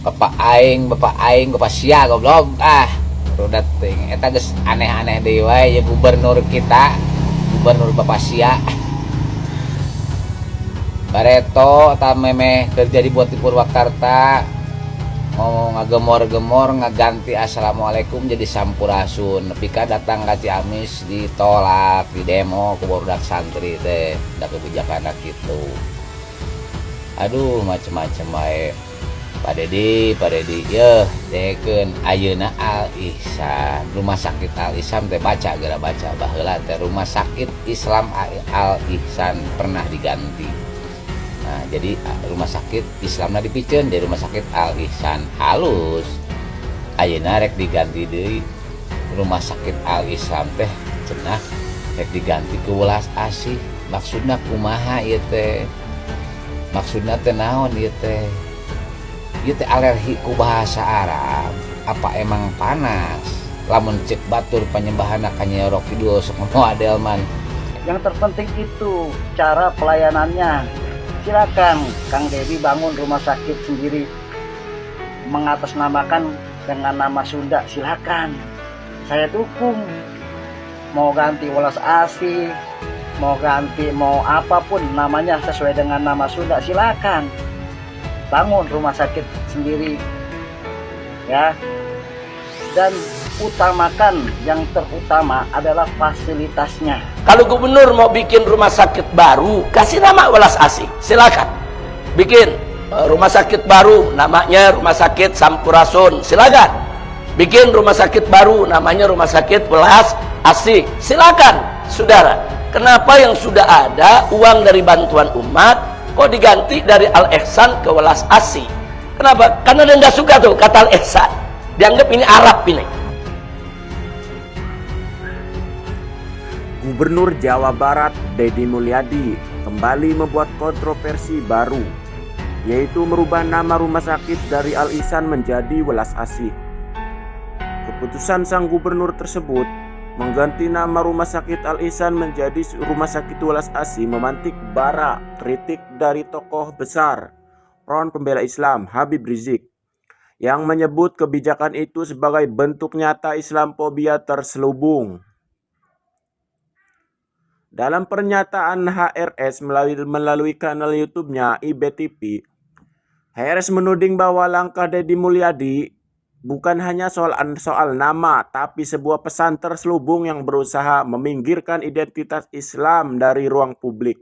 bapak aing bapak sia goblok rudat ting eta geus aneh-aneh deui wae ya gubernur kita gubernur bapak sia bareto eta memeh terjadi buat di Purwakarta mau ngagemor-gemor ngaganti assalamualaikum jadi sampurasun nepi ka datang ka Ciamis ditolak di demo ku budak santri teh da kebijakan kitu aduh macem-macem wae Pak Dedi ya dekeun ayeuna Al Ihsan rumah sakit Al Ihsan teh baca baheula teh rumah sakit Islam Al Ihsan pernah diganti. Nah jadi rumah sakit Islamna dipikeun di rumah sakit Al Ihsan halus ayeuna rek diganti deui rumah sakit Al Islam teh cenah rek diganti ke welas asih maksudna kumaha ieu teh maksudna teh naon ieu teh ieu teh alergi ku bahasa Arab apa emang panas lamun cek batur penyembahana ka Nyai Roro Kidul sok modelman yang terpenting itu cara pelayanannya. Silakan Kang Dedi bangun rumah sakit sendiri mengatasnamakan dengan nama Sunda, silakan saya dukung. Mau ganti welas asih, mau ganti mau apapun namanya sesuai dengan nama Sunda, silakan bangun rumah sakit sendiri ya, dan utamakan yang terutama adalah fasilitasnya. Kalau gubernur mau bikin rumah sakit baru kasih nama welas asih silakan bikin rumah sakit baru namanya rumah sakit Sampurasun silakan bikin rumah sakit baru namanya rumah sakit welas asih silakan saudara. Kenapa yang sudah ada uang dari bantuan umat kok diganti dari Al Ihsan ke welas asih? Kenapa? Karena dia nggak suka tuh kata Al Ihsan, dianggap ini Arab ini. Gubernur Jawa Barat Deddy Mulyadi kembali membuat kontroversi baru, yaitu merubah nama rumah sakit dari Al Ihsan menjadi Welas Asih. Keputusan sang gubernur tersebut mengganti nama rumah sakit Al Ihsan menjadi Rumah Sakit Welas Asih memantik bara kritik dari tokoh besar Front Pembela Islam Habib Rizik yang menyebut kebijakan itu sebagai bentuk nyata Islamfobia terselubung. Dalam pernyataan HRS melalui kanal YouTube-nya IBTV, HRS menuding bahwa langkah Deddy Mulyadi bukan hanya soal nama, tapi sebuah pesan terselubung yang berusaha meminggirkan identitas Islam dari ruang publik.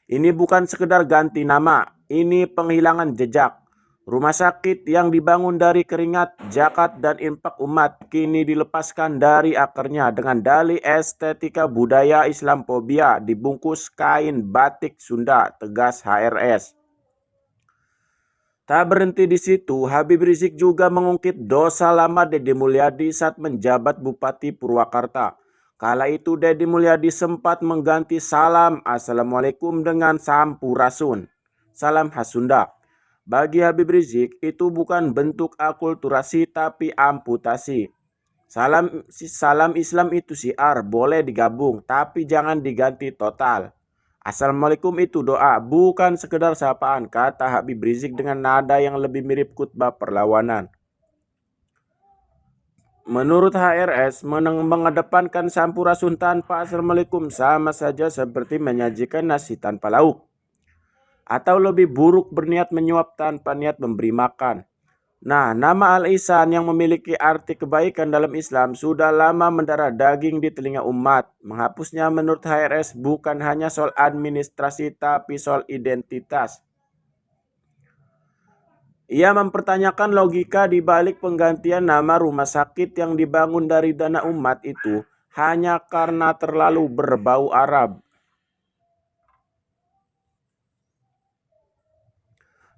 Ini bukan sekedar ganti nama, ini penghilangan jejak. Rumah sakit yang dibangun dari keringat, zakat, dan infak umat kini dilepaskan dari akarnya dengan dalih estetika budaya Islamfobia dibungkus kain batik Sunda, tegas HRS. Tak berhenti di situ, Habib Rizik juga mengungkit dosa lama Deddy Mulyadi saat menjabat Bupati Purwakarta. Kala itu Deddy Mulyadi sempat mengganti salam Assalamualaikum dengan Sampurasun, salam khas Sunda. Bagi Habib Rizik itu bukan bentuk akulturasi tapi amputasi. Salam Islam itu syiar, boleh digabung tapi jangan diganti total. Assalamualaikum itu doa, bukan sekedar sapaan, kata Habib Rizik dengan nada yang lebih mirip khutbah perlawanan. Menurut HRS, mengedepankan Sampurasun tanpa Assalamualaikum sama saja seperti menyajikan nasi tanpa lauk. Atau lebih buruk berniat menyuap tanpa niat memberi makan. Nah, nama Al Ihsan yang memiliki arti kebaikan dalam Islam sudah lama mendarah daging di telinga umat. Menghapusnya menurut HRS bukan hanya soal administrasi tapi soal identitas. Ia mempertanyakan logika di balik penggantian nama rumah sakit yang dibangun dari dana umat itu hanya karena terlalu berbau Arab.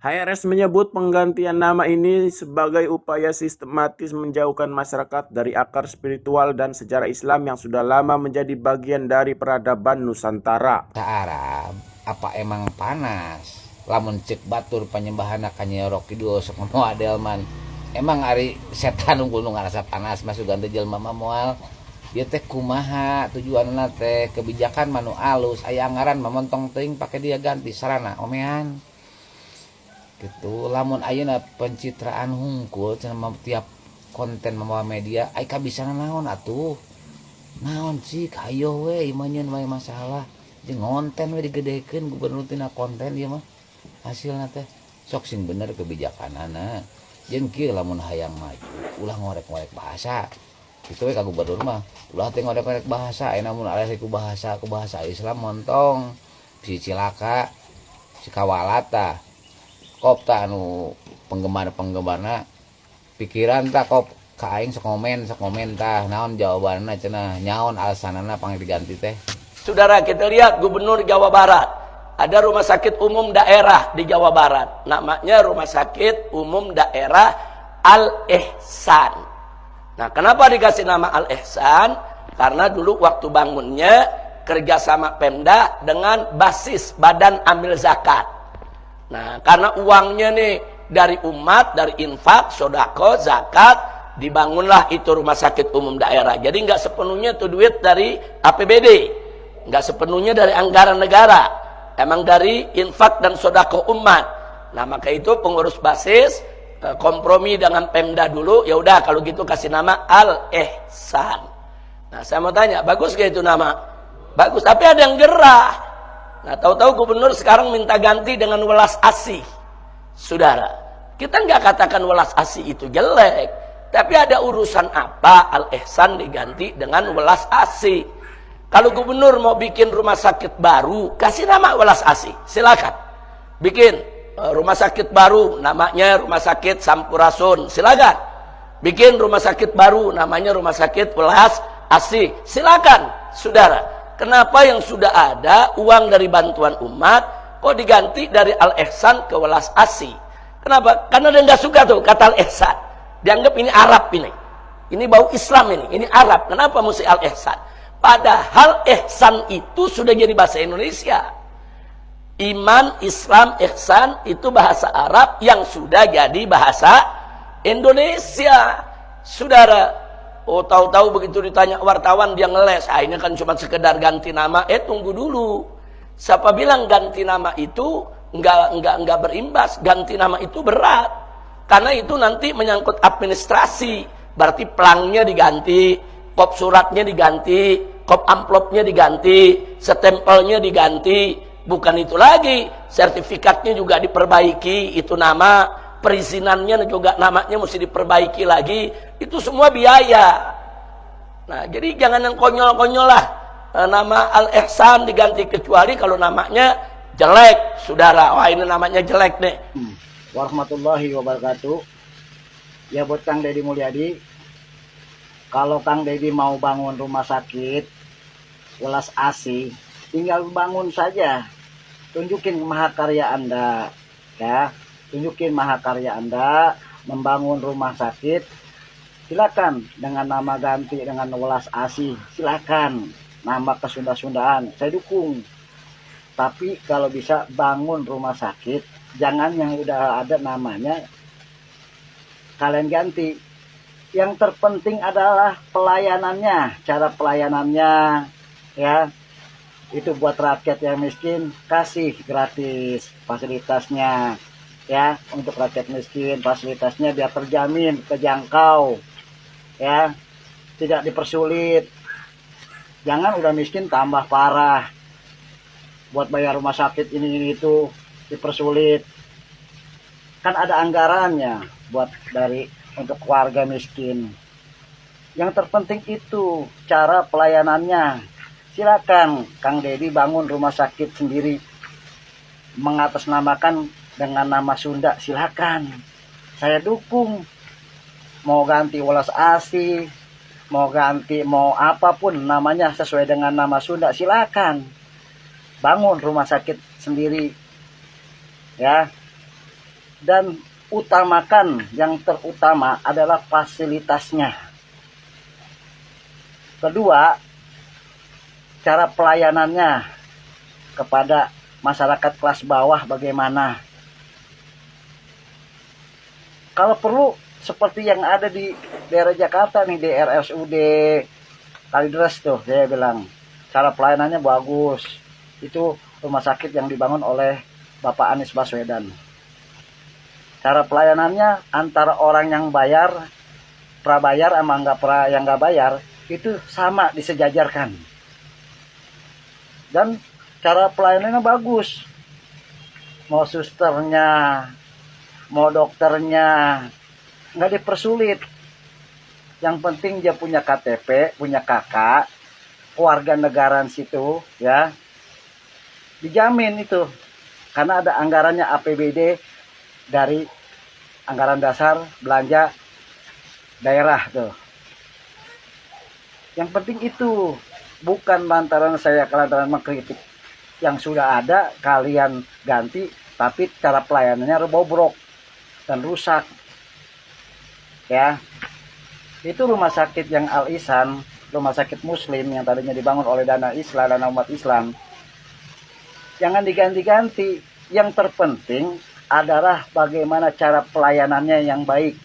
HRS menyebut penggantian nama ini sebagai upaya sistematis menjauhkan masyarakat dari akar spiritual dan sejarah Islam yang sudah lama menjadi bagian dari peradaban Nusantara. Arab apa emang panas lamun cek batur penyembahana ka Nyai Roro Kidul sok modelman emang ari setan unggul nu ngarasa panas masuk ganti jelema moal ieu teh kumaha tujuanna teh kebijakan manu alus aya anggaran mamontong teuing pake dia ganti sarana omean gitu. Lamun ayeuna pencitraan hungkul cenah tiap konten membawa media ai kabisana naon atuh. Naon sih hayo we imanyeun wae masalah. Jeung ngonten we digedekeun gubernur tina konten ieu mah. Hasilna teh sok sing bener kebijakanana. Jeung kieu lamun hayang maju ulah ngorek-ngorek bahasa. Kitu we ka gubernur mah. Ulah teh ngorek-ngorek bahasa aya namun alih ku bahasa Islam montong. Si cilaka si kawalat tah. Kop tah anu penggemar-penggemarna pikiran tak kok kaing sok komen tah naon jawabanna cenah nyaon alasanana pang diganti teh. Saudara, kita lihat Gubernur Jawa Barat, ada rumah sakit umum daerah di Jawa Barat, namanya Rumah Sakit Umum Daerah Al-Ihsan. Nah, kenapa dikasih nama Al-Ihsan? Karena dulu waktu bangunnya kerjasama Pemda dengan basis Badan Amil Zakat. Nah, karena uangnya nih dari umat, dari infak, sodako, zakat, dibangunlah itu rumah sakit umum daerah. Jadi nggak sepenuhnya itu duit dari APBD, nggak sepenuhnya dari anggaran negara, emang dari infak dan sodako umat. Nah, maka itu pengurus basis kompromi dengan Pemda dulu, ya udah kalau gitu kasih nama Al-Ihsan. Nah, saya mau tanya, bagus gak itu nama? Bagus, tapi ada yang gerah. Nah, tahu-tahu gubernur sekarang minta ganti dengan welas asih. Saudara, kita nggak katakan welas asih itu jelek, tapi ada urusan apa Al-Ihsan diganti dengan welas asih? Kalau gubernur mau bikin rumah sakit baru, kasih nama welas asih, silakan. Bikin rumah sakit baru, namanya Rumah Sakit Sampurasun, silakan. Bikin rumah sakit baru, namanya Rumah Sakit Welas Asih, silakan. Saudara, kenapa yang sudah ada uang dari bantuan umat kok diganti dari Al-Ihsan ke Welas Asih? Kenapa? Karena dia nggak suka tuh kata Al-Ihsan. Dianggap ini Arab ini. Ini bau Islam ini Arab. Kenapa mesti Al-Ihsan? Padahal ihsan itu sudah jadi bahasa Indonesia. Iman, Islam, ihsan itu bahasa Arab yang sudah jadi bahasa Indonesia. Saudara, oh tahu-tahu begitu ditanya wartawan dia ngeles. Ah, ini kan cuma sekedar ganti nama. Tunggu dulu. Siapa bilang ganti nama itu enggak berimbas? Ganti nama itu berat. Karena itu nanti menyangkut administrasi. Berarti pelangnya diganti, kop suratnya diganti, kop amplopnya diganti, stempelnya diganti. Bukan itu lagi, sertifikatnya juga diperbaiki, itu nama, perizinannya juga namanya mesti diperbaiki lagi. Itu semua biaya. Nah, jadi jangan yang konyol-konyol lah. Nama Al-Ihsan diganti kecuali kalau namanya jelek, saudara. Wah, ini namanya jelek nih. Warahmatullahi wabarakatuh. Ya buat Kang Deddy Mulyadi, kalau Kang Deddy mau bangun rumah sakit Welas Asih, tinggal bangun saja. Tunjukin mahakarya Anda, ya. Tunjukin mahakarya Anda membangun rumah sakit. Silakan dengan nama ganti dengan Welas Asih, silakan. Nambah kesunda-sundaan, saya dukung. Tapi kalau bisa bangun rumah sakit, jangan yang udah ada namanya kalian ganti. Yang terpenting adalah pelayanannya, cara pelayanannya, ya. Itu buat rakyat yang miskin, kasih gratis fasilitasnya, ya. Untuk rakyat miskin, fasilitasnya biar terjamin, terjangkau, ya. Tidak dipersulit. Jangan udah miskin tambah parah. Buat bayar rumah sakit ini itu dipersulit. Kan ada anggarannya buat untuk warga miskin. Yang terpenting itu cara pelayanannya. Silakan Kang Deddy bangun rumah sakit sendiri, mengatasnamakan dengan nama Sunda, silakan. Saya dukung. Mau ganti Welas Asih, mau ganti mau apapun namanya sesuai dengan nama Sunda, silakan. Bangun rumah sakit sendiri, ya. Dan utamakan, yang terutama adalah fasilitasnya. Kedua, cara pelayanannya kepada masyarakat kelas bawah bagaimana. Kalau perlu seperti yang ada di daerah Jakarta nih, di RSUD Kalideres tuh, saya bilang cara pelayanannya bagus. Itu rumah sakit yang dibangun oleh Bapak Anies Baswedan. cara pelayanannya antara orang yang bayar, prabayar sama yang nggak bayar itu sama disejajarkan. Dan cara pelayanannya bagus. Mau susternya, mau dokternya, nggak dipersulit. Yang penting dia punya KTP, punya kakak, warga negara situ, ya, dijamin itu. Karena ada anggarannya APBD dari anggaran dasar belanja daerah tuh. Yang penting itu, bukan lantaran saya mengkritik yang sudah ada kalian ganti, tapi cara pelayanannya bobrok dan rusak. Ya, itu rumah sakit yang Al Ihsan, rumah sakit Muslim yang tadinya dibangun oleh dana Islam, dana umat Islam, jangan diganti-ganti. Yang terpenting adalah bagaimana cara pelayanannya yang baik.